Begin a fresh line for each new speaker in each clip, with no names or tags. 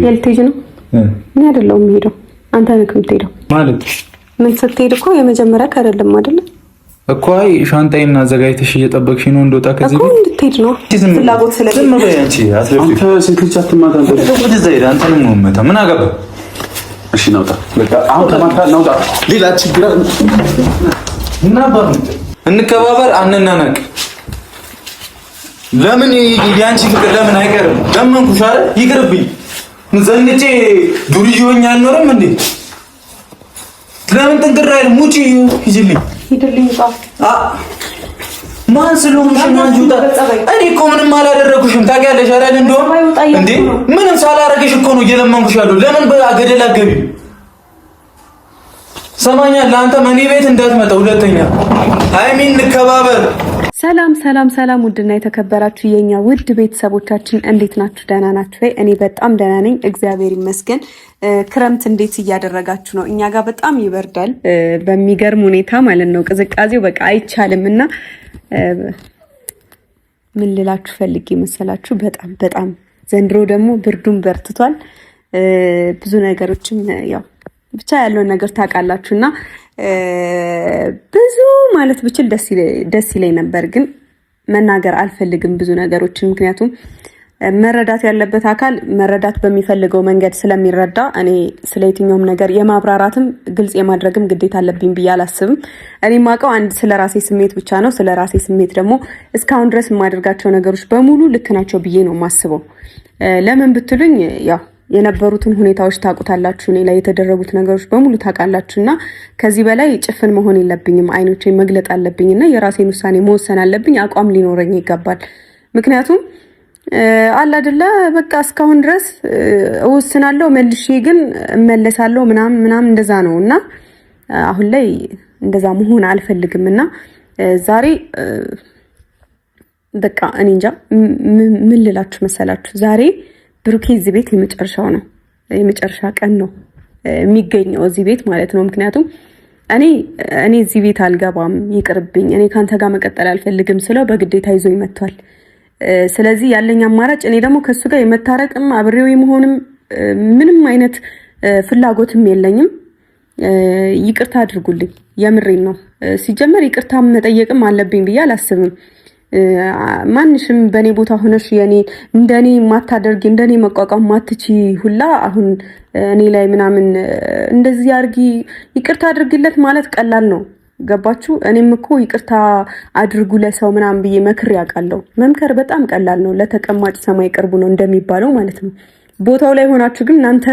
የልትሄጂ ነው? እኔ አይደለሁም የምሄደው አንተ ነህ የምትሄደው። ማለት ምን ስትሄድ እኮ የመጀመሪያ አይደለም አይደል እኮ። አይ ሻንጣዬን አዘጋጅተሽ እየጠበቅሽ ነው እንደወጣ ከዚህ ቤት እንድትሄድ ነው ፍላጎት ስለዚህ ዝም በይ አንቺ አንተ ስንክልቻ አትማታ አንተ ነው መታ ምን አገባ። እሺ ናውጣ በቃ አሁን ተማታ ናውጣ። ሌላ ችግር እና ባሩ እንከባበር አንናነቅ። ለምን ያንቺ ፍቅር ለምን አይቀርም? ለምንኩሽ አይደል ይቅርብኝ። ዘንጬ ዱርዬ አልኖርም እንዴ? ለምን ጥንቅር አይደል? ሙጪ ሂድልኝ ማን ስለሆንሽ ነው አንቺ? እኔ እኮ ምንም አላደረኩሽም ታውቂያለሽ አይደል? እንደውም እንዴ ምንም ሳላረግሽ እኮ ነው እየለመንኩሽ ያለው። ለምን በገደል አገቢ ሰማኛል። ለአንተ መኔ ቤት እንዳትመጣ ሁለተኛ። ሃይሚን እንከባበር።
ሰላም ሰላም ሰላም፣ ውድና የተከበራችሁ የኛ ውድ ቤተሰቦቻችን እንዴት ናችሁ? ደህና ናችሁ ወይ? እኔ በጣም ደህና ነኝ፣ እግዚአብሔር ይመስገን። ክረምት እንዴት እያደረጋችሁ ነው? እኛ ጋር በጣም ይበርዳል በሚገርም ሁኔታ ማለት ነው። ቅዝቃዜው በቃ አይቻልም እና ምን ልላችሁ ፈልጌ መሰላችሁ? በጣም በጣም ዘንድሮ ደግሞ ብርዱን በርትቷል። ብዙ ነገሮችም ያው ብቻ ያለውን ነገር ታውቃላችሁና ብዙ ማለት ብችል ደስ ይለኝ ነበር፣ ግን መናገር አልፈልግም ብዙ ነገሮችን። ምክንያቱም መረዳት ያለበት አካል መረዳት በሚፈልገው መንገድ ስለሚረዳ እኔ ስለ የትኛውም ነገር የማብራራትም ግልጽ የማድረግም ግዴታ አለብኝ ብዬ አላስብም። እኔ የማውቀው አንድ ስለ ራሴ ስሜት ብቻ ነው። ስለ ራሴ ስሜት ደግሞ እስካሁን ድረስ የማደርጋቸው ነገሮች በሙሉ ልክ ናቸው ብዬ ነው የማስበው። ለምን ብትሉኝ ያው የነበሩትን ሁኔታዎች ታውቁታላችሁ። እኔ ላይ የተደረጉት ነገሮች በሙሉ ታውቃላችሁና ከዚህ በላይ ጭፍን መሆን የለብኝም። አይኖቼን መግለጥ አለብኝና የራሴን ውሳኔ መወሰን አለብኝ። አቋም ሊኖረኝ ይገባል። ምክንያቱም አለ አይደለ በቃ እስካሁን ድረስ እወስናለሁ መልሼ ግን እመለሳለሁ ምናምን እንደዛ ነውና አሁን ላይ እንደዛ መሆን አልፈልግምና ዛሬ በቃ እኔ እንጃ ምን ልላችሁ መሰላችሁ። ዛሬ ብሩኬ እዚህ ቤት የመጨረሻው ነው፣ የመጨረሻ ቀን ነው የሚገኘው እዚህ ቤት ማለት ነው። ምክንያቱም እኔ እዚህ ቤት አልገባም ይቅርብኝ፣ እኔ ካንተ ጋር መቀጠል አልፈልግም ስለው በግዴታ ይዞኝ መጥቷል። ስለዚህ ያለኝ አማራጭ እኔ ደግሞ ከሱ ጋር የመታረቅም አብሬው የመሆንም ምንም አይነት ፍላጎትም የለኝም። ይቅርታ አድርጉልኝ፣ የምሬን ነው። ሲጀመር ይቅርታ መጠየቅም አለብኝ ብዬ አላስብም። ማንሽም በኔ ቦታ ሆነሽ የኔ እንደኔ ማታደርጊ እንደኔ መቋቋም ማትቺ ሁላ አሁን እኔ ላይ ምናምን እንደዚህ አድርጊ ይቅርታ አድርጊለት ማለት ቀላል ነው። ገባችሁ? እኔም እኮ ይቅርታ አድርጉ ለሰው ምናምን ብዬ መክሬ ያውቃለሁ። መምከር በጣም ቀላል ነው፣ ለተቀማጭ ሰማይ ቅርቡ ነው እንደሚባለው ማለት ነው። ቦታው ላይ ሆናችሁ ግን እናንተ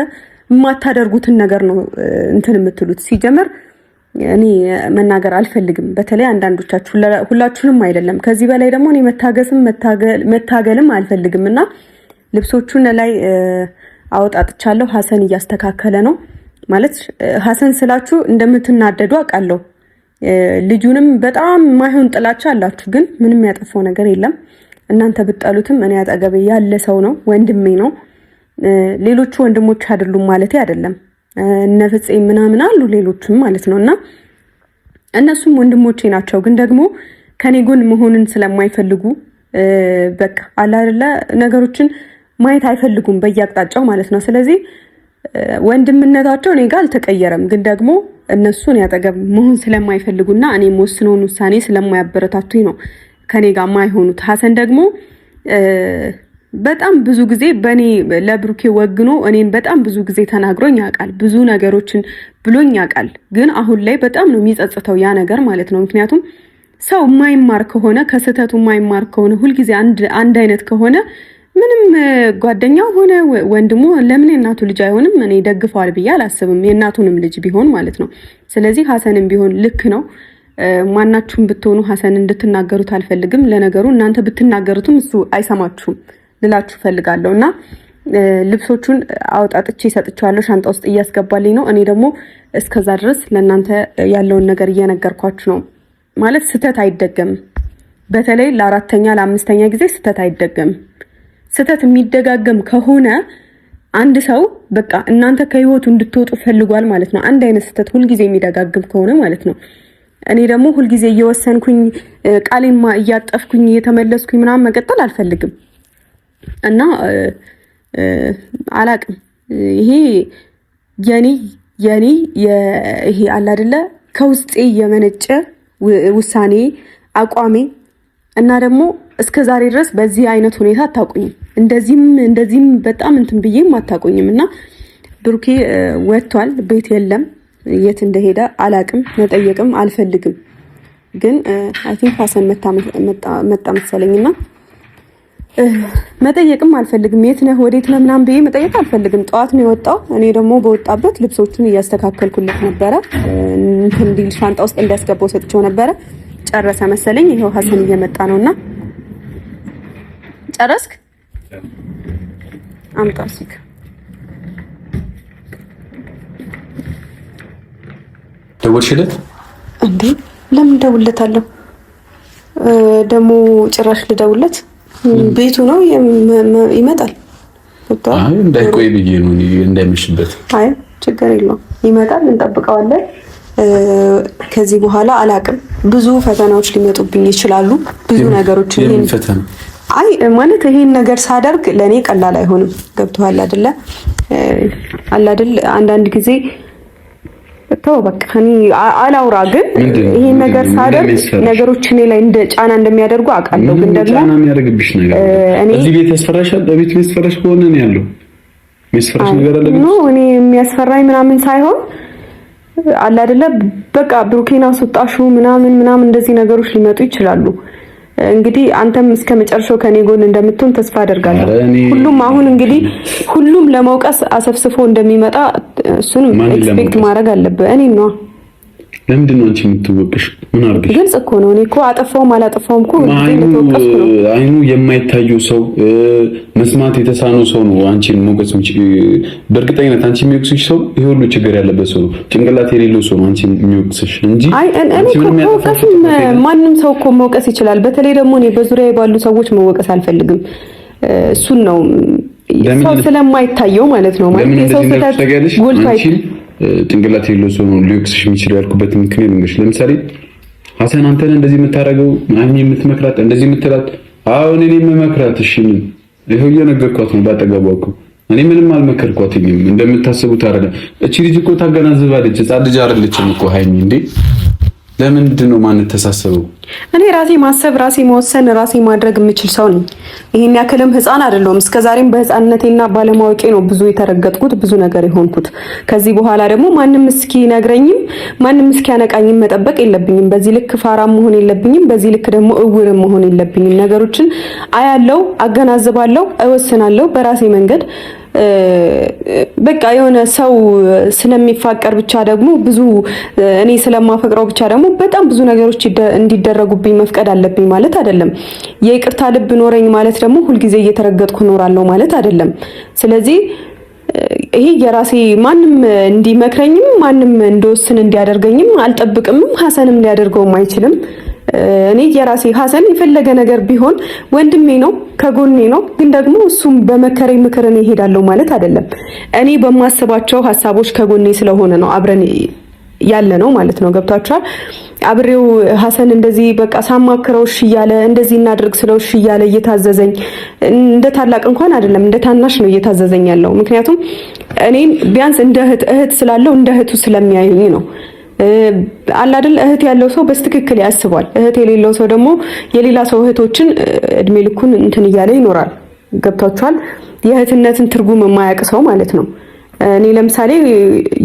የማታደርጉትን ነገር ነው እንትን የምትሉት። ሲጀመር እኔ መናገር አልፈልግም፣ በተለይ አንዳንዶቻችሁ፣ ሁላችሁንም አይደለም። ከዚህ በላይ ደግሞ እኔ መታገልም አልፈልግም እና ልብሶቹን ላይ አወጣጥቻለሁ። ሀሰን እያስተካከለ ነው ማለት ሀሰን ስላችሁ እንደምትናደዱ አውቃለሁ። ልጁንም በጣም ማይሆን ጥላቻ አላችሁ፣ ግን ምንም ያጠፋው ነገር የለም። እናንተ ብትጠሉትም እኔ አጠገቤ ያለ ሰው ነው፣ ወንድሜ ነው። ሌሎቹ ወንድሞች አይደሉም ማለት አይደለም። እነፍፄ ምናምን አሉ ሌሎችም ማለት ነውና እነሱም ወንድሞቼ ናቸው። ግን ደግሞ ከኔ ጎን መሆንን ስለማይፈልጉ በቃ አላለ ነገሮችን ማየት አይፈልጉም በየአቅጣጫው ማለት ነው። ስለዚህ ወንድምነታቸው እኔ ጋር አልተቀየረም። ግን ደግሞ እነሱን ያጠገብ መሆን ስለማይፈልጉና እኔ የምወስነውን ውሳኔ ስለማያበረታቱኝ ነው ከኔ ጋር ማይሆኑት። ሀሰን ደግሞ በጣም ብዙ ጊዜ በእኔ ለብሩኬ ወግኖ እኔን በጣም ብዙ ጊዜ ተናግሮኝ ያውቃል፣ ብዙ ነገሮችን ብሎኝ ያውቃል። ግን አሁን ላይ በጣም ነው የሚጸጽተው ያ ነገር ማለት ነው። ምክንያቱም ሰው የማይማር ከሆነ ከስህተቱ የማይማር ከሆነ ሁልጊዜ አንድ አይነት ከሆነ ምንም ጓደኛው ሆነ ወንድሙ ለምን የእናቱ ልጅ አይሆንም? እኔ ደግፈዋል ብዬ አላስብም፣ የእናቱንም ልጅ ቢሆን ማለት ነው። ስለዚህ ሀሰንም ቢሆን ልክ ነው። ማናችሁም ብትሆኑ ሀሰን እንድትናገሩት አልፈልግም። ለነገሩ እናንተ ብትናገሩትም እሱ አይሰማችሁም ልላችሁ ፈልጋለሁ። እና ልብሶቹን አውጣጥቼ ሰጥቻለሁ፣ ሻንጣ ውስጥ እያስገባልኝ ነው። እኔ ደግሞ እስከዛ ድረስ ለእናንተ ያለውን ነገር እየነገርኳችሁ ነው። ማለት ስህተት አይደገምም። በተለይ ለአራተኛ ለአምስተኛ ጊዜ ስህተት አይደገምም። ስህተት የሚደጋገም ከሆነ አንድ ሰው በቃ እናንተ ከህይወቱ እንድትወጡ ፈልጓል ማለት ነው። አንድ አይነት ስህተት ሁልጊዜ የሚደጋግም ከሆነ ማለት ነው። እኔ ደግሞ ሁልጊዜ እየወሰንኩኝ ቃሌማ እያጠፍኩኝ እየተመለስኩኝ ምናምን መቀጠል አልፈልግም እና አላቅም ይሄ የኔ ይሄ አለ አይደለ ከውስጤ የመነጨ ውሳኔ አቋሜ እና ደግሞ እስከ ዛሬ ድረስ በዚህ አይነት ሁኔታ አታውቁኝም። እንደዚህም በጣም እንትን ብዬም አታውቁኝም። እና ብሩኬ ወጥቷል፣ ቤት የለም፣ የት እንደሄደ አላቅም፣ መጠየቅም አልፈልግም። ግን አይ ቲንክ ሀሰን መጣ መሰለኝና መጠየቅም አልፈልግም። የት ነህ ወዴት ነህ ምናምን ብዬ መጠየቅ አልፈልግም። ጠዋት ነው የወጣው። እኔ ደግሞ በወጣበት ልብሶቹን እያስተካከልኩለት ነበረ። እንትን ዲል ሻንጣ ውስጥ እንዲያስገባው ሰጥቼው ነበረ። ጨረሰ መሰለኝ። ይሄው ሀሰን እየመጣ ነውና ጨረስክ? አምጣ ሲክ
ደውልሽለት
እንዴ? ለምን ደውልለታለሁ? ደግሞ ጭራሽ ልደውልለት? ቤቱ ነው ይመጣል።
አይ እንዳይቆይ ብዬ ነው እንዳይመሽበት።
አይ ችግር የለውም ይመጣል፣ እንጠብቀዋለን። ከዚህ በኋላ አላቅም፣ ብዙ ፈተናዎች ሊመጡብኝ ይችላሉ። ብዙ ነገሮች
ይሄን ፈተና
አይ ማለት ይሄን ነገር ሳደርግ ለኔ ቀላል አይሆንም። ገብቶሃል አይደለ? አንዳንድ ጊዜ በቃ እኔ አላውራ፣ ግን ይሄን ነገር ሳደርግ ነገሮች እኔ ላይ እንደ ጫና እንደሚያደርጉ አውቃለሁ። ግን ደግሞ
ጫና የሚያደርግብሽ ነገር እዚህ ቤት ያስፈራሻል። በቤት ያስፈራሽ ከሆነ ነው ያለው የሚያስፈራሽ ነገር አለ ነው።
እኔ የሚያስፈራኝ ምናምን ሳይሆን አለ አይደለ በቃ ብሩኬና አስወጣሹ ምናምን እንደዚህ ነገሮች ሊመጡ ይችላሉ። እንግዲህ አንተም እስከ መጨረሻው ከኔ ጎን እንደምትሆን ተስፋ አደርጋለሁ። ሁሉም ለመውቀስ አሰፍስፎ እንደሚመጣ እሱንም ኤክስፔክት ማድረግ አለበት። እኔ ነው
ለምንድን ነው አንቺ የምትወቅሽ? ምን አድርገሽ?
ግልጽ እኮ ነው። እኔ እኮ አጠፋውም አላጠፋውም እኮ እንደተወቀስኩ ነው።
አይኑ የማይታየው ሰው መስማት የተሳነው ሰው ነው አንቺን ሞገስ በእርግጠኝነት አንቺ የሚወቅስሽ ሰው ይሄ ሁሉ ችግር ያለበት ሰው ጭንቅላት የሌለው ሰው ነው አንቺ የሚወቅስሽ እንጂ
ማንም ሰው እኮ መውቀስ ይችላል። በተለይ ደግሞ እኔ በዙሪያዬ ባሉ ሰዎች መወቀስ አልፈልግም። እሱን ነው ሰው ስለማይታየው ማለት ነው። ማለት የሰው ስህተት ጎልቶ
ጭንቅላት የሌለው ሰው ነው ሊወቅስሽ የሚችል ያልኩበት ምክንያት ነው። ለምሳሌ ሀሰን አንተን እንደዚህ የምታረገው ማን የምትመክራት እንደዚህ የምትላት አሁን እኔ የምመክራት እሺ ምን ይሄው እየነገርኳት ነው። ባጠገቧኩ እኔ ምንም አልመከርኳትም። እንደምታስቡት አይደለም። እቺ ልጅ እኮ ታገናዝባለች። ህፃን ልጅ አይደለችም እኮ ሃይሚ እንዴ። ለምንድን ነው ማን ተሳሰበው?
እኔ ራሴ ማሰብ ራሴ መወሰን ራሴ ማድረግ የምችል ሰው ነኝ። ይሄን ያክልም ህፃን አይደለሁም። እስከዛሬም በህፃንነቴና ባለማወቄ ነው ብዙ የተረገጥኩት፣ ብዙ ነገር የሆንኩት። ከዚህ በኋላ ደግሞ ማንም እስኪ ነግረኝም ማንም እስኪ ያነቃኝም መጠበቅ የለብኝም። በዚህ ልክ ፋራም መሆን የለብኝም። በዚህ ልክ ደግሞ እውርም መሆን የለብኝም። ነገሮችን አያለው፣ አገናዝባለሁ፣ እወስናለሁ በራሴ መንገድ። በቃ የሆነ ሰው ስለሚፋቀር ብቻ ደግሞ ብዙ እኔ ስለማፈቅረው ብቻ ደግሞ በጣም ብዙ ነገሮች እንዲደረጉብኝ መፍቀድ አለብኝ ማለት አይደለም። የይቅርታ ልብ ኖረኝ ማለት ደግሞ ሁልጊዜ እየተረገጥኩ እኖራለሁ ማለት አይደለም። ስለዚህ ይሄ የራሴ ማንም እንዲመክረኝም ማንም እንደወስን እንዲያደርገኝም አልጠብቅምም። ሀሰንም ሊያደርገውም አይችልም። እኔ የራሴ ሀሰን የፈለገ ነገር ቢሆን ወንድሜ ነው፣ ከጎኔ ነው። ግን ደግሞ እሱም በመከረኝ ምክር እኔ እሄዳለሁ ማለት አይደለም። እኔ በማስባቸው ሀሳቦች ከጎኔ ስለሆነ ነው አብረን ያለ ነው ማለት ነው። ገብታችኋል? አብሬው ሀሰን እንደዚህ በቃ ሳማክረው እሺ እያለ እንደዚህ እናድርግ ስለው እሺ እያለ እየታዘዘኝ እንደ ታላቅ እንኳን አይደለም እንደ ታናሽ ነው እየታዘዘኝ ያለው። ምክንያቱም እኔን ቢያንስ እንደ እህት ስላለው እንደ እህቱ ስለሚያዩኝ ነው። አለ አይደል? እህት ያለው ሰው በስትክክል ያስባል። እህት የሌለው ሰው ደግሞ የሌላ ሰው እህቶችን እድሜ ልኩን እንትን እያለ ይኖራል። ገብታችኋል? የእህትነትን ትርጉም የማያውቅ ሰው ማለት ነው። እኔ ለምሳሌ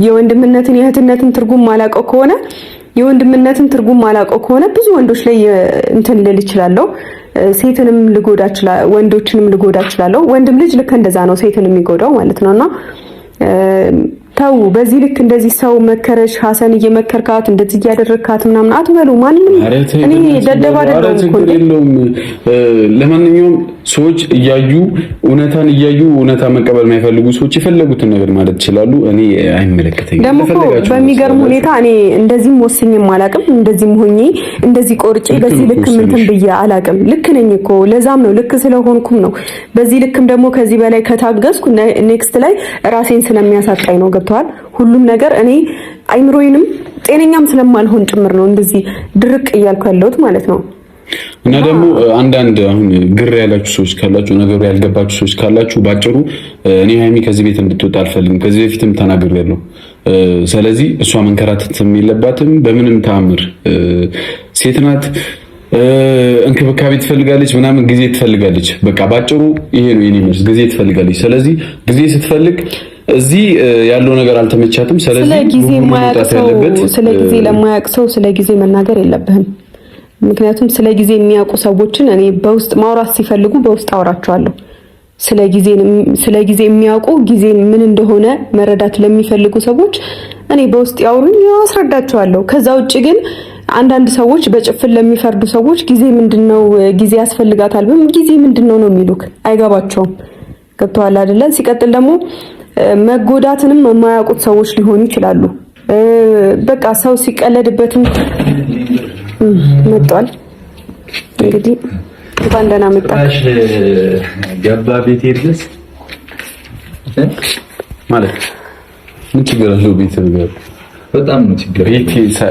የወንድምነትን የእህትነትን ትርጉም ማላውቀው ከሆነ የወንድምነትን ትርጉም ማላውቀው ከሆነ ብዙ ወንዶች ላይ እንትን ልል እችላለሁ። ሴትንም ልጎዳ እችላለሁ፣ ወንዶችንም ልጎዳ እችላለሁ። ወንድም ልጅ ልክ እንደዛ ነው ሴትን የሚጎዳው ማለት ነውና ተው በዚህ ልክ እንደዚህ ሰው መከረሽ ሀሰን እየመከርካት እንደዚህ እያደረግካት ምናምን አትበሉ። ማንንም እኔ ደደብ አይደለሁም እኮ።
ለማንኛውም ሰዎች እውነታን እያዩ እውነታ መቀበል የማይፈልጉ ሰዎች የፈለጉትን ነገር ማለት ይችላሉ። እኔ አይመለከተኝም።
ደግሞ በሚገርም ሁኔታ እኔ እንደዚህም ወስኜም አላውቅም። እንደዚህም ሆኜ እንደዚህ ቆርጬ በዚህ ልክ ምንትን ብዬ አላውቅም። ልክ ነኝ እኮ ለዛም ነው ልክ ስለሆንኩም ነው። በዚህ ልክም ደግሞ ከዚህ በላይ ከታገዝኩ ኔክስት ላይ ራሴን ስለሚያሳጣኝ ነው። ገብተዋል? ሁሉም ነገር እኔ አይምሮዬንም ጤነኛም ስለማልሆን ጭምር ነው እንደዚህ ድርቅ እያልኩ ያለሁት ማለት ነው።
እና ደግሞ አንዳንድ አሁን ግር ያላችሁ ሰዎች ካላችሁ ነገሩ ያልገባችሁ ሰዎች ካላችሁ ባጭሩ እኔ ሃይሚ ከዚህ ቤት እንድትወጣ አልፈልግም። ከዚህ በፊትም ተናግሬያለሁ። ስለዚህ እሷ መንከራተትም የለባትም በምንም ተአምር። ሴት ናት፣ እንክብካቤ ትፈልጋለች፣ ምናምን ጊዜ ትፈልጋለች። በቃ ባጭሩ ይሄ ነው የኔ መልስ። ጊዜ ትፈልጋለች። ስለዚህ ጊዜ ስትፈልግ እዚህ ያለው ነገር አልተመቻትም። ስለዚህ
ስለ ጊዜ ለማያውቅ ሰው ስለ ጊዜ መናገር የለብህም። ምክንያቱም ስለ ጊዜ የሚያውቁ ሰዎችን እኔ በውስጥ ማውራት ሲፈልጉ በውስጥ አወራቸዋለሁ። ስለ ጊዜ የሚያውቁ ጊዜ ምን እንደሆነ መረዳት ለሚፈልጉ ሰዎች እኔ በውስጥ ያወሩኝ አስረዳቸዋለሁ። ከዛ ውጭ ግን አንዳንድ ሰዎች በጭፍን ለሚፈርዱ ሰዎች ጊዜ ምንድነው ጊዜ ያስፈልጋታል ጊዜ ምንድነው ነው የሚሉክ። አይገባቸውም። ገብተዋል አይደለ? ሲቀጥል ደግሞ መጎዳትንም የማያውቁት ሰዎች ሊሆኑ ይችላሉ። በቃ ሰው ሲቀለድበትም መጥቷል። እንግዲህ እንኳን ደህና መጣሽ።
ገባ ቤት የለስ
ማለት ምን ችግር አለው? ቤት ገባ
በጣም ነው ችግር።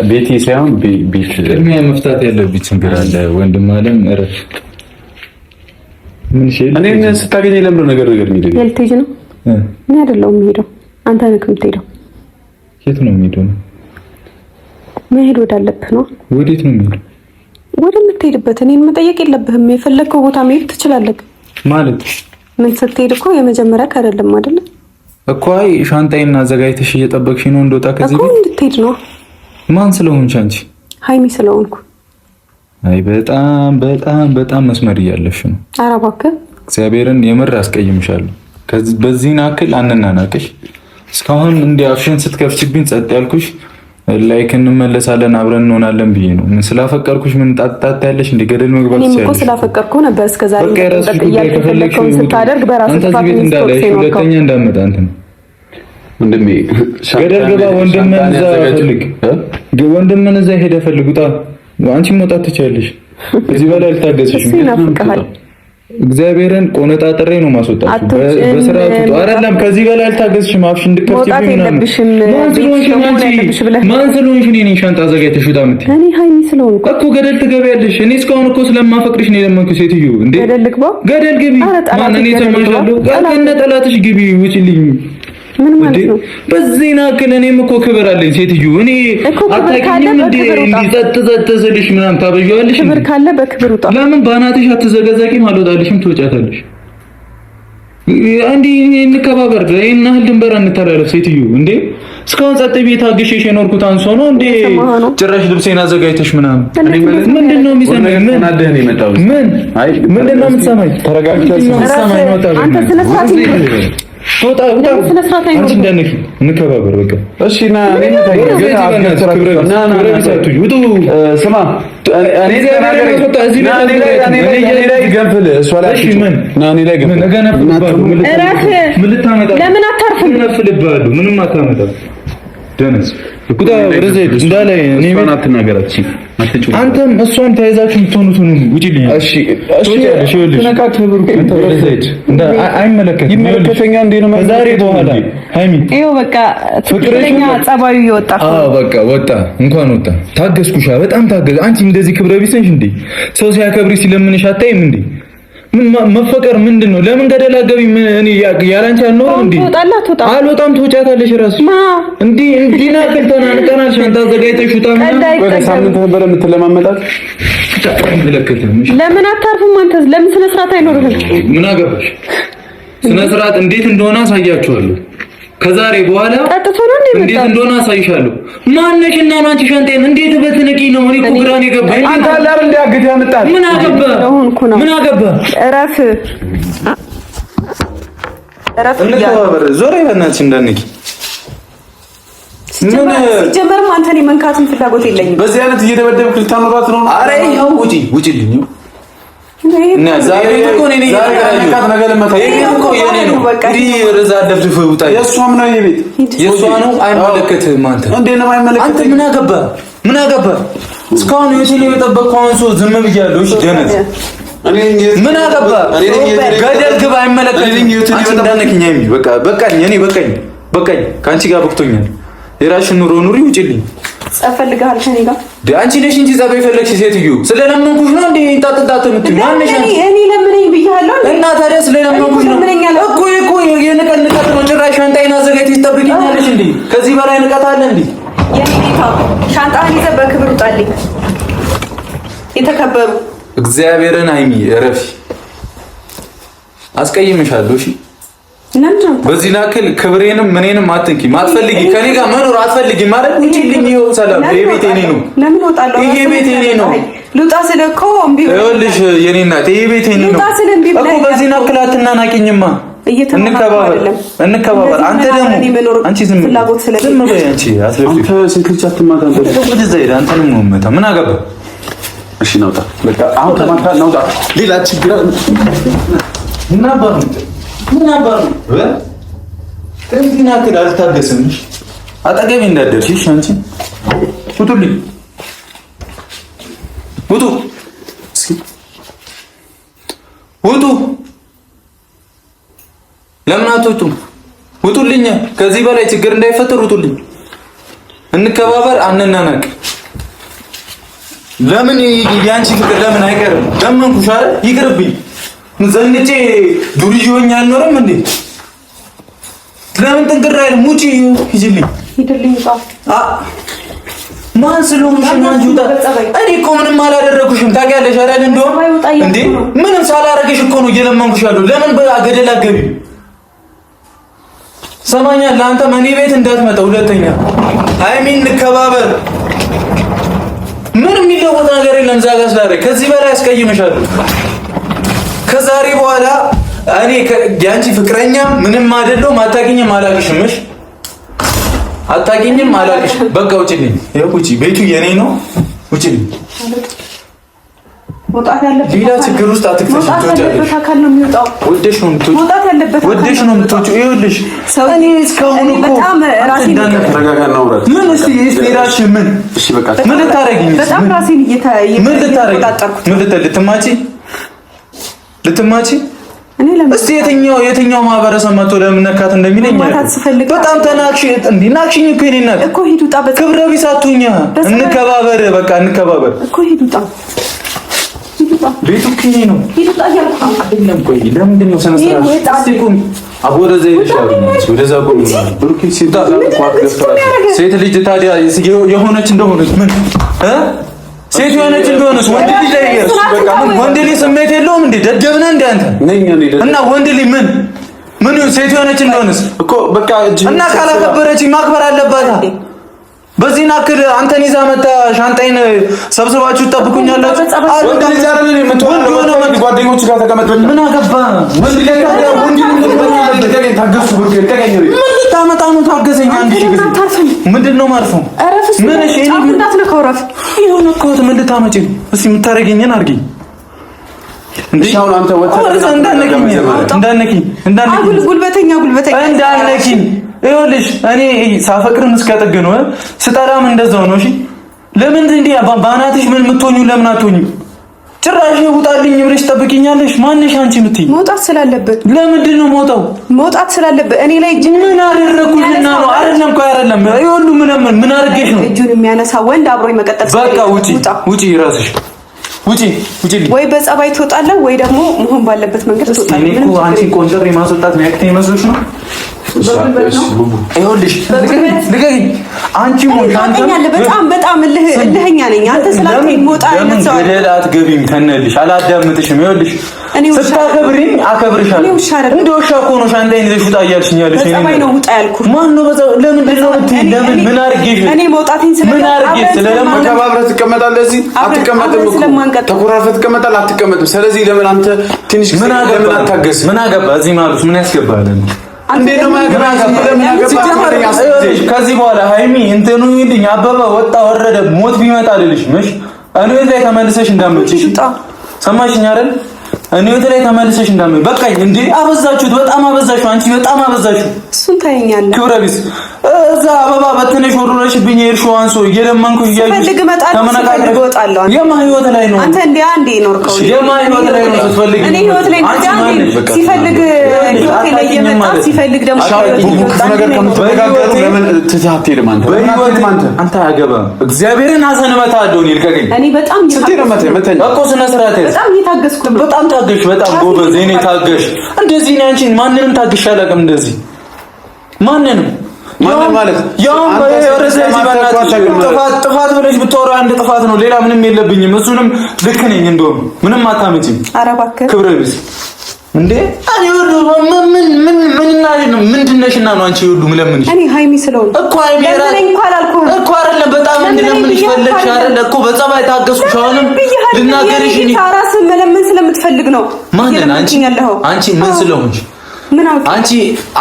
ቤቴ ሳይሆን ቤት
ቅድሚያ መፍታት ያለብኝ ችግር አለ። ወንድም አለም እረፍ። ምን ሸል
እኔ ስታገኝ ለምሮ ነገር የሚደግ
ልትሄጂ ነው? እኔ አይደለሁም የምሄደው፣ አንተ ነህ የምትሄደው።
የት ነው የምሄደው?
መሄድ ወዳለብህ ነው።
ወዴት ነው የምሄደው?
ወደምትሄድበት። እኔን መጠየቅ የለብህም። የፈለግከው ቦታ መሄድ ትችላለህ።
ማለት
ምን ስትሄድ እኮ የመጀመሪያ አይደለም አይደል
እኮ። አይ ሻንጣዬን አዘጋጅተሽ እየጠበቅሽ ነው እንደወጣ ከዚህ
እኮ እንድትሄድ ነው።
ማን ስለሆንሽ አንቺ?
ሃይሚ ስለሆንኩ።
አይ በጣም በጣም በጣም መስመር እያለፍሽ ነው።
ኧረ እባክህ
እግዚአብሔርን የምር አስቀይምሻለሁ። በዚህን አክል አንናናቅሽ። እስካሁን እንዲህ አፍሽን ስትከፍችብኝ ጸጥ ያልኩሽ ላይክ እንመለሳለን አብረን እንሆናለን ብዬ ነው። ምን ስላፈቀርኩሽ ምን ጣጣጣ ያለሽ እንደ ገደል መግባት ይችላል።
እኔም እኮ ስላፈቀርኩ ነበር እስከዛሬ ያልተፈለከው ስታደርግ በራስህ ጥፋት ነው።
እንዳለሽ ሁለተኛ እንዳመጣ አንተም
ወንድሜ
ገደል ገባ። ወንድምን እዛ ሄደ ፈልጉታ። አንቺ መውጣት ትችያለሽ። እዚህ በላይ አልታገስሽ። እግዚአብሔርን ቆነጣጥሬ ነው ማስወጣችሁ። በስርዓቱ አይደለም። ከዚህ በላይ አልታገስሽም። አፍሽ እንድከፍቺብኝ ምናምን ማን ስለሆንሽ እኔ ነኝ ሻንጣ አዘጋጅተሽ ውጣ የምትይ?
እኔ ሃይሚ ስለሆንኩ
እኮ ገደል ትገቢያለሽ። እኔ እስካሁን እኮ ስለማፈቅርሽ ነው የለመንኩሽ። ሴትዮ እንዴ ገደል ግቢ። ማን እኔ ሰማሻለሁ? ከነ ጠላትሽ ግቢ። ውጪልኝ።
ምን ማለት ነው?
በዚህ ናክል እኔም እኮ ክብር አለኝ ሴትዮ። እኔ አታውቂኝም እንዴ? ጸጥ ስልሽ ምናምን ታበዣዋለሽ።
ክብር ካለ በክብር ውጣ።
ለምን ባናትሽ አትዘገዘቂም? አልወጣልሽም፣ ትወጫታለሽ። እንዴ እንከባበር። ይሄን ያህል ድንበር አንተላለፍ ሴትዮ። እንዴ እስካሁን ጸጥ ቤት አግሼሽ የኖርኩት አንሶ ነው እንዴ? ጭራሽ ልብሴን አዘጋጅተሽ ምናምን ምንድነው የሚሰማኝ? ምን አደህ ነው የመጣው? ምን አይ ምንድነው የምትሰማኝ? ተረጋግተሽ ሰማኝ ነው ታዲያ። አንተ ስለስራት ቶታ አንቺ እንደነሽ እንከባበር። በቃ እሺ ና እኔ ስማ እኔ ላይ ገንፍል እሷ ላይ ና እኔ ላይ ገንፍል
ለምን አታርፍም?
ምንም አታመጣም። ደነስ እኩታ ወደዚህ እንዳለ እኔ ምን አትናገራት። አንተም እሷን ተያይዛችሁ የምትሆኑት ነው። ውጪልኝ። እሺ እሺ ተነካት ብሩክ አንተ ወደዚህ አይመለከትም። ይመለከተኛ እንዴ ነው ዛሬ በኋላ ሃይሚ
ይኸው በቃ ፍቅረኛ ጸባዩ ይወጣ።
አዎ በቃ ወጣ። እንኳን ወጣ። ታገስኩሻ፣ በጣም ታገዝ። አንቺ እንደዚህ ክብረ ቢስ ነሽ እንዴ? ሰው ሲያከብሪ ሲለምንሽ አታይም እንዴ? ምን መፈቀር ምንድነው? ለምን ገደል አገቢ? ምን እኔ ያላንቺ አልኖርም እንዴ? አልወጣም። ትወጫታለሽ ራስ እንዲህ ናቅልተና ንቀናል። ሻንጣ አዘጋጅተሽ ውጣ።
ሳምንት ነበር የምትለማመጣት።
ለምን አታርፍም አንተ? ለምን ስነ ስርዓት አይኖርህም?
ምን አገባሽ? ስነ ስርዓት እንዴት እንደሆነ አሳያችኋለሁ። ከዛሬ በኋላ እንዴት እንደሆነ አሳይሻለሁ። ማነሽና ነው አንቺ ሻንጣዬን እንዴት በትንቂ ነው? እኔ እኮ ግራን የገባኝ
አንተ አላር እንዲያግት ያመጣል።
ምን አገባ?
እረፍ
እንተባበር። ዞር ይበናች እንዳንቂ
ሲጀመርም አንተ እኔ መንካትን ፍላጎት የለኝም።
በዚህ አይነት እየደበደብክ ልታኖራት ነው?
አረ ይኸው ውጪልኝ። እና ዛሬ እኮ እኔ የእሷም ነው ይሄ ቤት የእሷ ነው። አይመለከትህም አንተ። አንተ ምን አገባህ? እስካሁን የቴሌ የጠበቅከው አንሶ ዝም ብያለሁ። እሺ ደነዝ ምን አገባህ? ገደል ግባ። አይመለከትህም። አንቺ እንዳነክኝ አይሚ በቃ በቃኝ። እኔ በቃኝ። ከአንቺ ጋር በቅቶኛል። የራስሽን ኑሮ ኑሪ። ውጪልኝ።
ጸፈልጋል ከኔ ጋር
አንቺ ነሽ እንጂ ጸብ የፈለግሽ ሴትዮ። ስለለመንኩሽ ነው እንዴ ጣጣጣት የምትይው? ማንሽ አንቺ?
እኔ ለምነኝ ብያለሁ
እና ታዲያ ስለለመንኩሽ ነው እኮ የንቀት ነው። ጭራሽ ሻንጣዬን አዘጋጅተሽ ትጠብቂኛለሽ እንዴ? ከዚህ በላይ ንቀት አለ እንዴ?
የኔ ጌታ ሻንጣህን ይዘህ በክብር ውጣልኝ። የተከበሩ
እግዚአብሔርን አይሚ እረፊ። አስቀይምሻለሁ። እሺ በዚህ ናክል ክብሬንም ምኔንም አትንኪ። ማትፈልጊ ከኔ ጋር መኖር አትፈልጊ ማለት ውጪልኝ። ይኸው ሰላም ይሄ ቤቴ እኔ ነው።
ለምን ወጣለሁ?
ይሄ ቤቴ እኔ ነው።
ልውጣ ስለ እኮ እምቢ ብለህ
ይኸውልሽ የኔ እናት ይሄ ቤቴ እኔ ነው እኮ። በዚህ ናክል አትናናቂኝማ። እንከባበር። አንተ ደግሞ አንቺ ዝም በይ አንቺ አትለፊ።
አንተ ሴት ልጅ አትማታ።
ወደዛ ሄዳ አንተንም ነው መታ። ምን አገባ?
እሺ ናውጣ። በቃ አሁን ተማታ ናውጣ። ሌላ ችግር
ምን አባሩ ከዚህ ናክል አልታገስም። አጠገቤ እንዳትደርሺ አንቺ። ውጡልኝ፣ ውጡ፣ ውጡ። ለምን አትወጡም? ውጡልኝ። ከዚህ በላይ ችግር እንዳይፈጠር ውጡልኝ። እንከባበር፣ አንናናቅ። ለምን ያንቺ ፍቅር ለምን አይቀርም? ለምንኩሽ አይደል? ይቅርብኝ። ዘንጬ ዱርዬ ሆኜ አልኖርም እንዴ? ለምን ጥንቅር አይልም? ውጪ፣ ሂጂልኝ፣
ሂድልኝ።
ማን ስለሆንሽ ነው አንቺ? እኔ እኮ ምንም አላደረኩሽም ታውቂያለሽ አይደል? እንደውም እንዴ ምንም ሳላረግሽ እኮ ነው እየለመንኩሽ ያለው። ለምን በገደል አትገቢም? ሰማኛል። ለአንተ እኔ ቤት እንዳትመጣ ሁለተኛ። አይሚን እንከባበር። ምንም የሚለወጥ ነገር የለም። ዛጋ ስላደረግ ከዚህ በላይ አስቀይምሻለሁ። ከዛሬ በኋላ እኔ ያንቺ ፍቅረኛ ምንም አይደለም። አታውቂኝም፣ አላውቅሽም። እሺ አታውቂኝም፣ አላውቅሽም። በቃ ውጪልኝ። ይኸው ውጪ። ቤቱ የኔ ነው። ውጪልኝ።
መውጣት ያለበት
ሌላ ችግር ውስጥ አትክተሽ። ትወጫለሽ።
አካል ነው የሚወጣው።
ወደሽ ነው የምትወጪው።
መውጣት ያለበት
ወደሽ ነው የምትወጪው። ይኸውልሽ እኔ እስካሁን እኮ
በጣም ራሴን
ተረጋጋና አውራት።
ምን እስቲ ራስሽ ምን
እሺ በቃ
ምን ልታረጊኝ?
በጣም ራሴን
ምን ልታረጊ? ምን ልትማጪ? እስቲ የትኛው ማህበረሰብ መጥቶ ለምን ነካት እንደሚለኝ በጣም ተናክሽ። እንዴ ናክሽኝ እኮ የኔ እናት
እኮ ሂድ ውጣ።
ክብረ ቢስ አትሁኛ። እንከባበር፣ በቃ እንከባበር
እኮ ሂድ ውጣ።
ቤቱ ክኒ ነው።
ሂድ ውጣ እያልኩ
አይደለም። ቆይ ለምንድን ነው ሰነ ስርዓት? እስቲ ቁም። አቦረ ዘይልሻል። ወደዛ ቁም። ብሩክ ሴት ልጅ ታዲያ የሆነች እንደሆነች ምን ሴት የሆነች እንደሆነች ወንድ ልጅ ላይ በቃ ምን ወንድ ልጅ ስሜት የለውም እንዴ? ደደብነ እንዴ አንተ? እና ወንድ ልጅ ምን ሴት የሆነች እንደሆነች እኮ በቃ እና ካላከበረች ማክበር አለባት። በዚህ ናክል አንተን ይዛ መጣ ሻንጣይን ሰብስባችሁ ትጠብቁኛላችሁ።
ወንድ ልጅ አይደል የምትወንድ ጓደኞች ጋር ተቀመጥ።
ምን አገባ? ወንድ ልጅ ታዲያ ወንድ ልጅ ታገሱ። ብሩክ ተገኘ ምን ታመጣ ነው? ታገዘኝ። አንድ ሺህ ጊዜ ምንድን ነው ማርፈው? ምን እሺ እኔ
እንዳትነካው ረፍ
ይሁን እኮ ምን ልታመጪ? እስኪ የምታረጊኝን አድርጊ። እንዴ አሁን አንተ ወጣ እንዳነኪኝ
ጉልበተኛ
እንዳነኪኝ። ይኸውልሽ እኔ ሳፈቅርም እስከ ጥግ ነው፣ ስጠላም እንደዛው ነው። እሺ ለምን እንዴ ባናትሽ ምን የምትሆኚው? ለምን አትሆኚም? ጭራሽ ውጣልኝ ብለሽ ትጠብቂኛለሽ። ማንሽ አንቺ የምትይ?
መውጣት ስላለበት።
ለምንድን ነው
መውጣት ስላለበት? እኔ ላይ
ምን አደረኩኝና ነው? አይደለም እኮ አይደለም። ይሁሉ ምን አድርጌሽ ነው?
እጁን የሚያነሳ ወንድ አብሮኝ መቀጠል።
በቃ ውጪ ራስሽ ውጪ። ወይ
በጸባይ ትወጣለህ ወይ ደግሞ መሆን ባለበት መንገድ ትወጣለህ።
እኔ እኮ አንቺ ቆንጠር የማስወጣት ነው ያክቴ መስሎሽ ነው? ይኸውልሽ ልቀቂኝ። አንቺ
በጣም እልህኛ ነኝ። አንተ ስላልከኝ ሞጣ አይነት ሰው
ገደል አትገቢም። ከነልሽ አላዳምጥሽም። ይኸውልሽ ስታከብሪኝ አከብርሻለሁ። እንደ ውሻ እኮ ነው ሻንጣዬን ይዘሽ ውጣ እያልሽኝ ያለሽ።
በጸባይ ነው ውጣ ያልኩህ።
ማን ነው ለምንድን ነው የምትይኝ? ለምን ምን አድርጌሽ?
እኔ መውጣቴን
ምን አድርጌሽ?
ተከባብረህ ትቀመጣለህ እዚህ? አትቀመጥም እኮ ተኮራርፈህ ትቀመጣለህ? አትቀመጥም። ስለዚህ ለምን አንተ ትንሽ ጊዜ ለምን አታገስም?
ምን አገባ እዚህ ማለት ምን ያስገባል?
እንዴ ነው
ከዚህ በኋላ ሃይሚ እንትኑ ይልኝ አበበ ወጣ ወረደ ሞት ቢመጣ ልልሽ ምሽ እኔ ላይ ተመልሰሽ እንዳመጭሽ ሰማሽኝ አይደል? እኔ ላይ ተመልሰሽ እንዳመጭ በቃ እንዴ አበዛችሁት። በጣም አበዛችሁ። አንቺ በጣም አበዛችሁ።
እሱን ታየኛለህ።
ክብረ ቢስ
እዛ አበባ በትንሽ ወሮረሽብኝ የእርሻው አንሶ እየለመንኩሽ እያየሽ
ፈልግ እመጣለሁ ፈልግ እወጣለሁ።
የማ ህይወት ላይ ነው
አንተ እንዴ አንዴ ኖርከው
የማ ህይወት ላይ ነው ስትፈልግ
እኔ ህይወት ላይ ሲፈልግ ህይወት ላይ የመጣ ሲፈልግ ደግሞ
ነገር ከምትነጋገሩ ለምን ትታቴልም
አንተ አገባ እግዚአብሔርን አሰንመታ አዶን ይልቀቀኝ።
እኔ በጣም
እኮ ስነ ስርዓት
በጣም እየታገስኩ
በጣም ታገሽ በጣም ጎበዝ እኔ ታገሽ እንደዚህ ነው አንቺ ማንንም ታገሽ አላውቅም እንደዚህ ማንንም ማለት ያው ጥፋት ብለሽ ብትወራ አንድ ጥፋት ነው ሌላ ምንም የለብኝም እሱንም ልክ ነኝ እንደውም ምንም አታመጪም
ኧረ እባክህ
ክብረ ቢስ እንዴ እኔ ወዶ ምን ምንድነሽና ነው አንቺ ይወዱ ምለምንሽ
እኔ ሃይሚ ስለሆነ
እኮ ሃይሚ እኮ አይደለም በጣም እንደምንሽ ፈለግሽ አይደል እኮ በጸባይ ታገስኩሽ አሁንም ልናገርሽ እኔ
ታራስ መለመን ስለምትፈልግ ነው
ማንን አንቺ ምን ስለሆንሽ አንቺ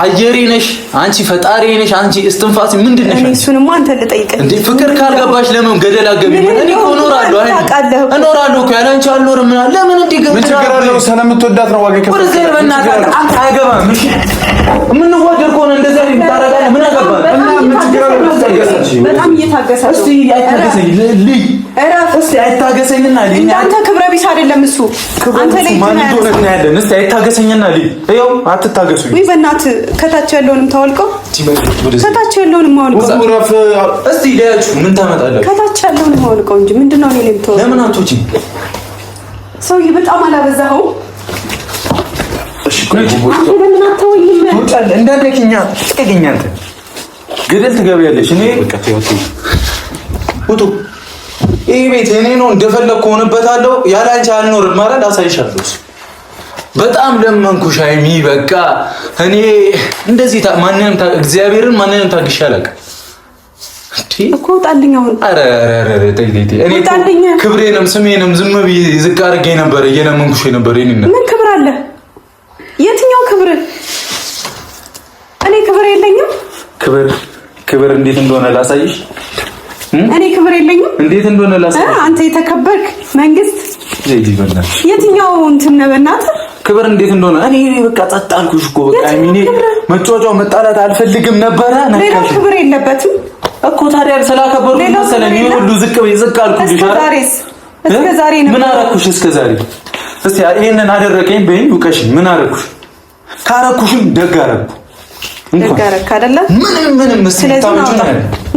አየሬ ነሽ አንቺ ፈጣሪ ነሽ አንቺ እስትንፋስ ምንድነሽ
እኔ እሱንማ አንተ ልጠይቅ
እንዴ ፍቅር ካልገባሽ ለምን ገደል አገቢ እኔ እኖራለሁ እኮ ያለ አንቺ አልኖርም ለምን እንዴ
ምን ችግር አለው ስለምትወዳት ነው ዋጋ
ከፈለክ አንተ አይገባም እሺ ምን ወደር ኮን እንደዛ ይታረጋል ምን አገባ እና ምን ችግር አለው
በጣም እየታገሰ
እስቲ አይታገሰኝ ልይ እስቲ አይታገሰኝና ልይ
እንዳንተ ክብረ ቢስ አይደለም እሱ አንተ ላይ
ማን እንደሆነ ያለን እስቲ አይታገሰኝና ልይ ይኸው አትታገሱ
ወይ በእናትህ ከታች ያለውንም ታወልቀው ከታች ያለውንም ማወልቀው
እስቲ ለያችሁ ምን ታመጣለህ
ከታች ያለውንም ማወልቀው እንጂ ምንድነው እኔ ለምተው
ለምን አትወጪ
ሰውዬ በጣም አላበዛኸው
እሺ
ለምን አትወይም
ወጣለ እንዳደከኛ ትገኛለህ ገደል ትገቢያለሽ እኔ በቃ ውጡ ይሄ ቤት እኔ ነው እንደፈለኩ ሆነበታለሁ ያላንቺ አልኖርም ማለት አሳይሻለሁ በጣም ለመንኩሽ ሃይሚ በቃ እኔ እንደዚህ ማንንም እግዚአብሔርን ማንንም ታግሻለህ
እኮ ጣልኝ አሁን
አረ እኔ ክብሬንም ስሜንም ዝም ብዬ ዝቅ አድርጌ ነበር እየለመንኩሽ ነበር እኔና
ምን ክብር አለ የትኛው ክብር እኔ ክብር የለኝም
ክብር እንዴት እንደሆነ ላሳይሽ
እኔ ክብር የለኝም
እንዴት እንደሆነ ላሳይሽ
አንተ የተከበርክ መንግስት
ዘይዲ በእናትህ
የትኛው እንትን ነው በእናትህ
ክብር እንዴት እንደሆነ እኔ በቃ ጸጣልኩሽ እኮ በቃ እኔ መጫወጫው መጣላት አልፈልግም ነበር
ሌላ ክብር የለበትም
እኮ ታዲያ ስላከበርኩ መሰለኝ ይሁሉ ዝቅ አልኩሽ
እስከ ዛሬ ነው
ምን አረኩሽ እስከ ዛሬ እስቲ ይሄንን አደረከኝ በይኝ ውቀሽ ምን አረኩሽ ካረኩሽም ደግ አረኩ
ደጋረክ አይደለ
ምንም ስለታመጭ ነው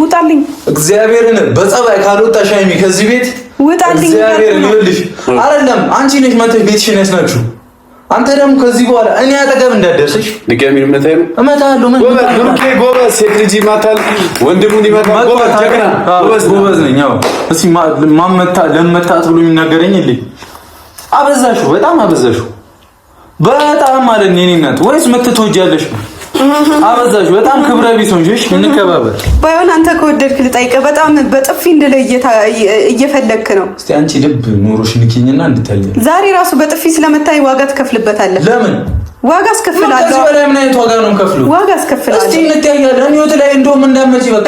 ውጣልኝ
እግዚአብሔርን በጸባይ ካልወጣሽ ሃይሚ ከዚህ ቤት
ውጣልኝ
እግዚአብሔርን ይልሽ አይደለም አንቺ ነሽ መተሽ ቤትሽን ያስናችሁ አንተ ደግሞ ከዚህ በኋላ እኔ አጠገብ እንዳደርስሽ
ድጋሚ
እመታለሁ
ጎበዝ ሴት ልጅ ይመታል ወንድሙን ይመታል
ጎበዝ ነኝ አዎ እስኪ ለመታት ብሎ የሚናገረኝ የለኝ አበዛሽው በጣም አበዛሽው በጣም ማለት ነው የኔ እናት ወይስ መተቶጃለሽ አበዛሽ በጣም ክብረ ቢስ ሆንሽ እንከባበር
ባይሆን አንተ ከወደድክ ልጠይቀህ በጣም በጥፊ እንደለ እየፈለግክ ነው
እስቲ አንቺ ልብ ኖሮሽ ንኪኝና እንድታይ
ዛሬ ራሱ በጥፊ ስለመታይ ዋጋ ትከፍልበታለህ
ለምን
ዋጋ አስከፍላለሁ
ከዚህ በላይ ምን አይነት ዋጋ ነው የምከፍለው
ዋጋ አስከፍላለሁ
እስቲ እንታያለን ህይወት ላይ እንደውም እንዳመጪ በቃ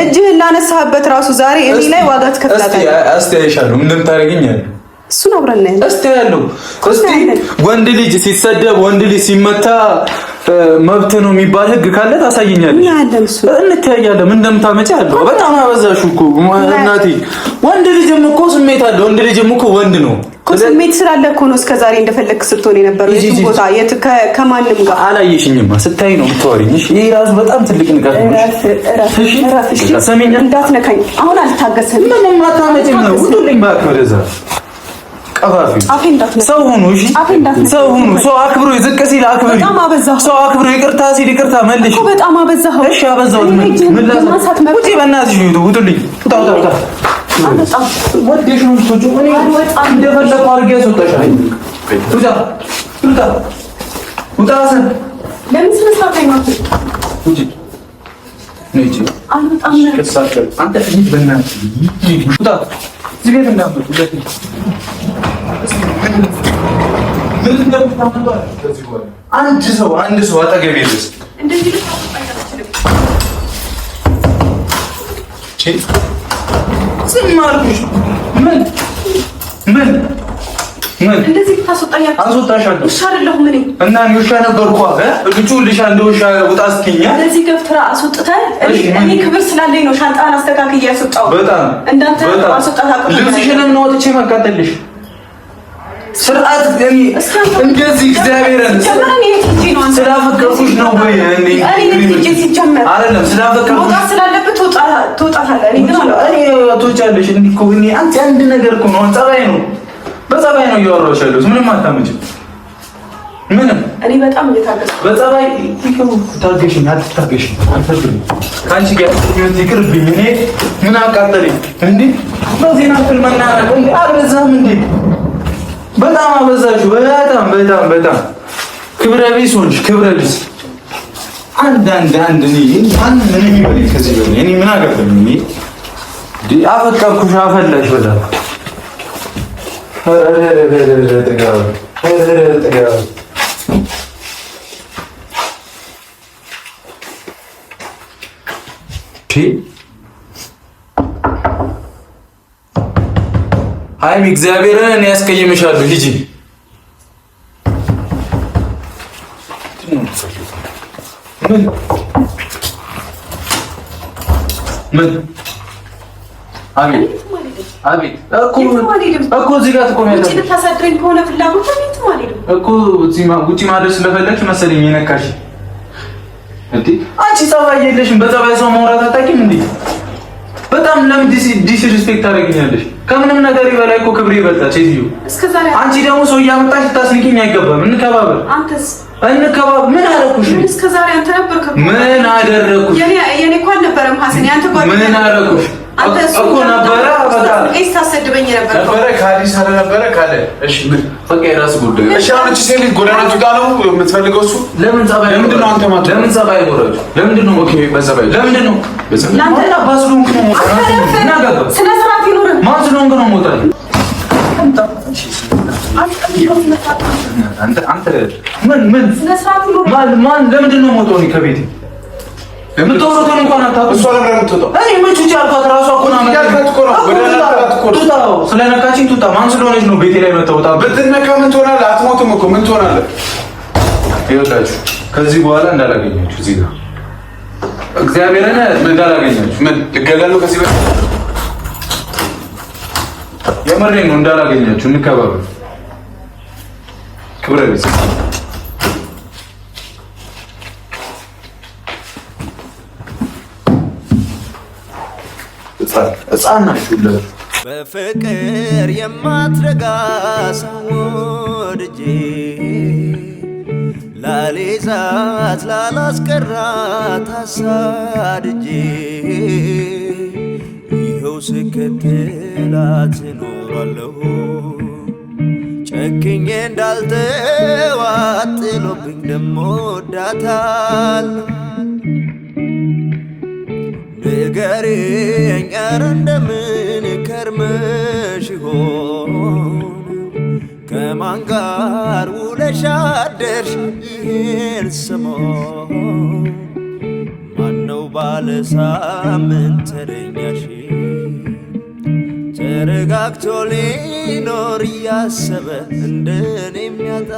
እጅህን ላነሳህበት ራሱ ዛሬ እኔ ላይ ዋጋ ትከፍላለህ
እስቲ አይሻለሁ ምን እንደምታረጋኝ ያለ
እሱን አብረን ነው
እስቲ ያለው እስቲ ወንድ ልጅ ሲሰደብ ወንድ ልጅ ሲመታ መብት ነው የሚባል ህግ ካለ ታሳየኛለሽ እንታያለን ምን እንደምታመጪ ያለው በጣም አበዛሹ እኮ እናቴ ወንድ ልጅም እኮ ስሜት አለ ወንድ ልጅም እኮ ወንድ ነው
ስሜት ስላለ እኮ ነው እስከዛሬ እንደፈለክ ስትሆን የነበረው የት ቦታ የት ከማንም ጋር
አላየሽኝማ ስታይ ነው የምትወሪኝ ይሄ ራሱ በጣም ትልቅ ንቀት ነው
እሺ ሰሜን እንዳትነካኝ አሁን አልታገስም
ምንም አታመጪም ነው ውጡልኝ ባክ ወደዛ ሰው ሁኑ እሺ ሰው ሁኑ ሰው አክብሮ ይዝቅ ሲል አክብሪ ሰው አክብሮ ይቅርታ ሲል ይቅርታ መልሽ
በጣም አበዛው
እሺ አበዛውት ምን ላሳት ውጪ በእናትሽ ውጡልኝ ውጣ ወዴሽ ነው ልጅ እኔ በጣም እንደፈለኩ አድርጌ ያስወጣሻል ውጣ
ለምን ስለሳተኝ ነው
ውጪ ነጂ አንተ ልጅ በእናትሽ ውጣ እዚህ ቤት እንዳትመጡ አንድ ሰው አጠገቤ ድረስ
እንደዚህ
ዝም አልኩሽ
እንደዚህ ታስወጣኛ
አስወጣሻለሁ።
ውሻ አይደለሁም እኔ እና
እኔ ውሻ ነበርኩ ልጁ ልሻ እንደ ውሻ ውጣ አስኪኛ
እንደዚህ ገፍትራ አስወጥተህ እኔ ክብር ስላለኝ ነው ሻንጣን አስተካክዬ ያስወጣው።
በጣም
እንዳንተ አስወጣታ
ልብስሽንም ነው ወጥቼ ማቃጠልሽ ስርዓት እኔ እንደዚህ እግዚአብሔርን ስላፈቀርኩሽ ነው ወይ እኔ
ሲጀመር
አይደለም ስላፈቀርኩሽ
መውጣት ስላለበት ትወጣለህ። እኔ ግን
እኔ ትወጫለሽ እንዲህ እኮ እኔ አንቺ አንድ ነገር እኮ ነው ጸባይ ነው በጸባይ ነው እያወራሁሽ ያለሁት ምንም አታመጭም ምንም
እኔ በጣም እየታገስኩ
በጸባይ ታገሽኝ አትታገሽኝ አልፈልግም ከአንቺ ጋር ይቅርብኝ እኔ ምን አቃጠለኝ እንዴ በዚህ ናክል መናረቅ እንዴ አልበዛም እንዴ በጣም አበዛሽው በጣም ክብረ ቢስ ሆንሽ ክብረ ቢስ አንድ እኔ ማን ምን ይበል ከዚህ በላይ እኔ ምን አገባኝ እኔ ዲ አፈቀርኩሽ አፈላሽ በጣም ሃይሚ እግዚአብሔርን እኔ ያስቀይምሻለሁ ሂጂ ምን አቤት እኮ እዚህ ጋር ትቆሚያለሽ
ውጪ ልታሳድረኝ ከሆነ ፍላጎት
እኮ ውጪ ማድረግ ስለፈለግሽ መሰለኝ የነካሽ እንዴ አንቺ ጸባይ የለሽም በጸባይ ሰው ማውራት አታውቂም እንዴ በጣም ለምን ዲስሪስፔክት ታደርጊኛለሽ ከምንም ነገር በላይ እኮ ክብሬ ይበልጣል ሴትዮ
እስከዛሬ
አንቺ ደግሞ ሰው እያመጣሽ ልታስንቂኝ አይገባም እንከባበር
አንተስ
እንከባበር ምን አደረኩሽ
እስከዛሬ አንተ ነበርክ
ምን አደረኩሽ
የኔ እኮ አልነበረም ሐሰን አንተ ጓደኛ
ምን አደረኩሽ እኮ ነበረ በቃ
እስ ታሰድበኝ
ነበረ ከአዲስ አለ ነበረ ካለ እሺ ምን
በቃ የራስ ጉዳይ
እሺ አሁን እቺ ሴት ጎዳናቱ ጋር ነው የምትፈልገው እሱ ለምንድን ነው አንተ ማለት
ለምን ጸባይ ወረደ ለምንድን ነው ኦኬ በጸባይ ለምንድን ነው ለምን ባስሉን ነው
ስነ ስርዓት ይኖር
ማን ስለሆንክ ነው ሞታል አንተ ምን
ስነ ስርዓት ይኖር
ማን ለምንድን ነው ሞተው ነው ከቤት የምትወሩትን እንኳን አታውቁም
እሷ ለምን የምትወጣው
እኔ መች ውጪ አልኳት ራሷ እኮ ነው ስለነካችኝ ቱታ ማን ስለሆነች ነው ቤቴ ላይ መተውጣ
ብትነካ ምን ትሆናለህ አትሞትም እኮ ምን ትሆናለህ
ይወጣችሁ ከዚህ በኋላ እንዳላገኛችሁ እዚህ ጋር እግዚአብሔርን እንዳላገኛችሁ
ምን ልገላለሁ ከዚህ በኋላ
የመሬን ነው እንዳላገኛችሁ እንከባበር ክብረ ቢስ ሕፃን ናችሁ
በፍቅር የማትረጋ ሰው ወድጄ ላሌዛት ላላስቀራት አሳድጄ ይኸው ስከተላት እኖራለሁ ጨክኜ እንዳልተዋት ጥሎብኝ ደሞ ወዳታለሁ ንገሪኝ ኧረ እንደምን ከርመሽ ይሆን ከማን ጋር ውለሽ አደርሽ ይህን ሰሞን ማነው ባለ ሳምንት ተረኛሽ ተረጋግቶ ሊኖር እያሰበ እንደኔ የሚያጣ